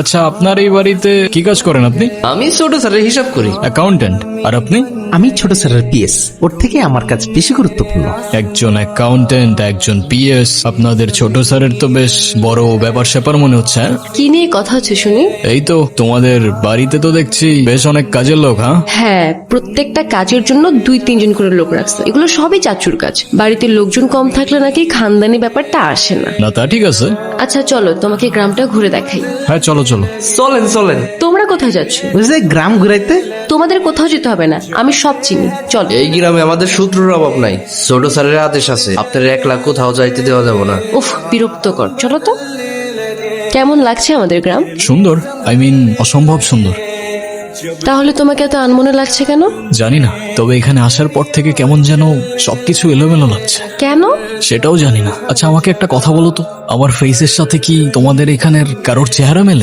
আচ্ছা, আপনার এই বাড়িতে কি কাজ করেন আপনি? আমি ছোট স্যারের হিসাব করি। অ্যাকাউন্টেন্ট। আর আপনি? আমি ছোট স্যারের পিএস, ওর থেকে আমার কাজ বেশি গুরুত্বপূর্ণ। একজন অ্যাকাউন্টেন্ট, একজন পিএস। আপনাদের ছোট স্যারের তো বেশ বড় ব্যাপার স্যাপার মনে হচ্ছে, হ্যাঁ? কি নিয়ে কথা হচ্ছে শুনি? এই তো তোমাদের বাড়িতে তো দেখছি বেশ অনেক কাজের লোক, হ্যাঁ? হ্যাঁ, প্রত্যেকটা কাজের জন্য 2-3 জন করে লোক রাখছে। এগুলো সবই চাচুর কাজ। বাড়িতে লোকজন কম থাকলে নাকি খানদানি ব্যাপারটা আসে না। না, তা ঠিক আছে। আচ্ছা চলো, তোমাকে গ্রামটা ঘুরে দেখাই। হ্যাঁ, চলো চলো। চলেন চলেন। তোমরা কোথায় যাচ্ছ? ওই যে গ্রাম ঘুরাইতে। তোমাদের কোথাও যেতে হবে না, আমি সব চিনি। চলো। এই গ্রামে আমাদের শত্রুর অভাব নাই। ছোট স্যারের আদেশ আছে, আপনার 1 লাখ কোথাও যাইতে দেওয়া যাবে না। উফ, বিরক্তকর। চলো তো। কেমন লাগছে আমাদের গ্রাম? সুন্দর, আই মিন অসম্ভব সুন্দর। তাহলে তোমাকে এত আনমনে লাগছে কেন? জানি না, তবে এখানে আসার পর থেকে কেমন যেন সবকিছু এলোমেলো লাগছে। কেন? সেটাও জানি না। আচ্ছা, আমাকে একটা কথা বলো তো, আমার ফেসের সাথে কি তোমাদের এখানের কারোর চেহারা মেলে?